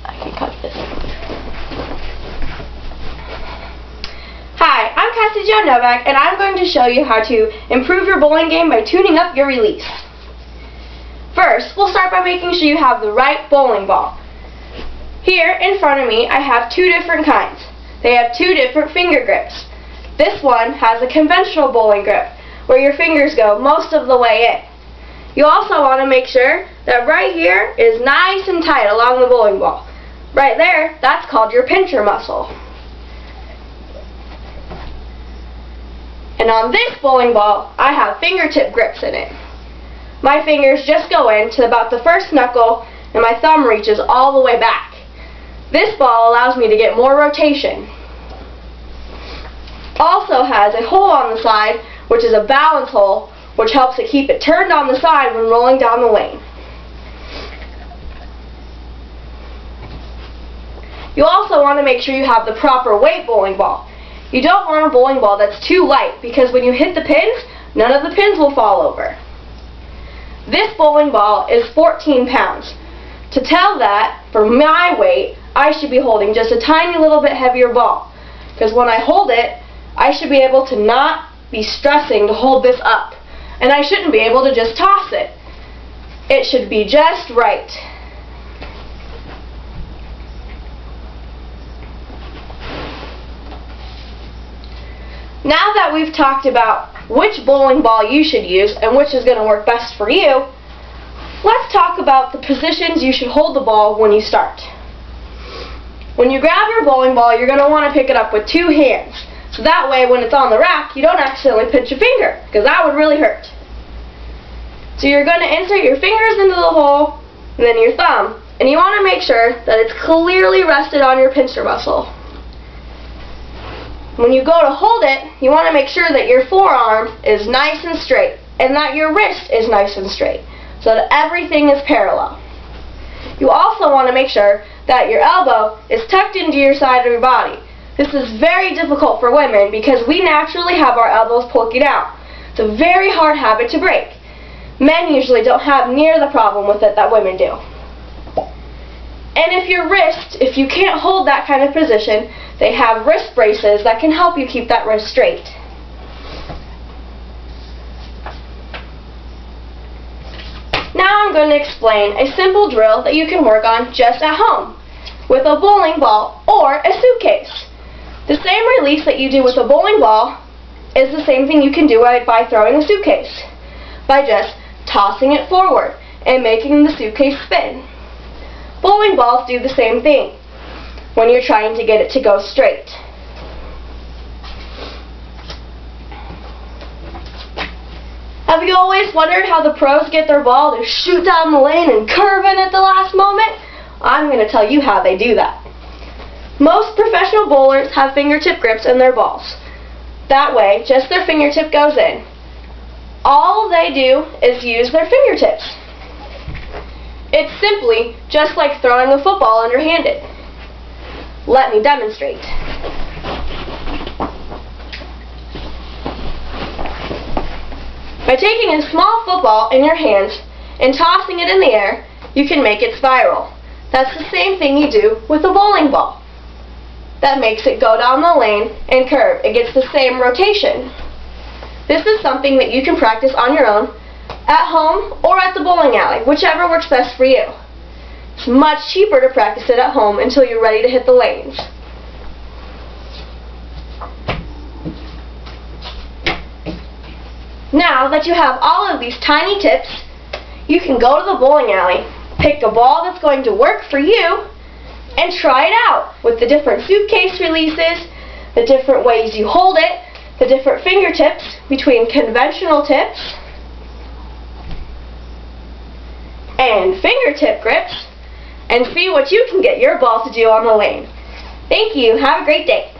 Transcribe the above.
I can cut this. Hi, I'm Cassie Jo Novak, and I'm going to show you how to improve your bowling game by tuning up your release. First, we'll start by making sure you have the right bowling ball. Here in front of me, I have two different kinds. They have two different finger grips. This one has a conventional bowling grip, where your fingers go most of the way in. You also want to make sure that right here is nice and tight along the bowling ball. Right there, that's called your pincher muscle. And on this bowling ball, I have fingertip grips in it. My fingers just go in to about the first knuckle, and my thumb reaches all the way back. This ball allows me to get more rotation. Also has a hole on the side, which is a balance hole, which helps to keep it turned on the side when rolling down the lane. You also want to make sure you have the proper weight bowling ball. You don't want a bowling ball that's too light, because when you hit the pins, none of the pins will fall over. This bowling ball is 14 pounds. To tell that, for my weight, I should be holding just a tiny little bit heavier ball, because when I hold it, I should be able to not be stressing to hold this up, and I shouldn't be able to just toss it. It should be just right. Now that we've talked about which bowling ball you should use and which is going to work best for you, let's talk about the positions you should hold the ball when you start. When you grab your bowling ball, you're going to want to pick it up with two hands. So that way, when it's on the rack, you don't accidentally pinch a finger, because that would really hurt. So you're going to insert your fingers into the hole, and then your thumb, and you want to make sure that it's clearly rested on your pincher muscle. When you go to hold it, you want to make sure that your forearm is nice and straight, and that your wrist is nice and straight, so that everything is parallel. You also want to make sure that your elbow is tucked into your side of your body. This is very difficult for women because we naturally have our elbows poking out. It's a very hard habit to break. Men usually don't have near the problem with it that women do. And if you can't hold that kind of position, they have wrist braces that can help you keep that wrist straight. Now I'm going to explain a simple drill that you can work on just at home with a bowling ball or a suitcase. The same release that you do with a bowling ball is the same thing you can do by throwing a suitcase, by just tossing it forward and making the suitcase spin. Bowling balls do the same thing when you're trying to get it to go straight. Have you always wondered how the pros get their ball to shoot down the lane and curve in at the last moment? I'm going to tell you how they do that. Most professional bowlers have fingertip grips in their balls. That way, just their fingertip goes in. All they do is use their fingertips. It's simply just like throwing a football underhanded. Let me demonstrate. By taking a small football in your hands and tossing it in the air, you can make it spiral. That's the same thing you do with a bowling ball. That makes it go down the lane and curve. It gets the same rotation. This is something that you can practice on your own, at home, or at the bowling alley, whichever works best for you. It's much cheaper to practice it at home until you're ready to hit the lanes. Now that you have all of these tiny tips, you can go to the bowling alley, pick a ball that's going to work for you, and try it out with the different suitcase releases, the different ways you hold it, the different fingertips between conventional tips and fingertip grips, and see what you can get your ball to do on the lane. Thank you. Have a great day.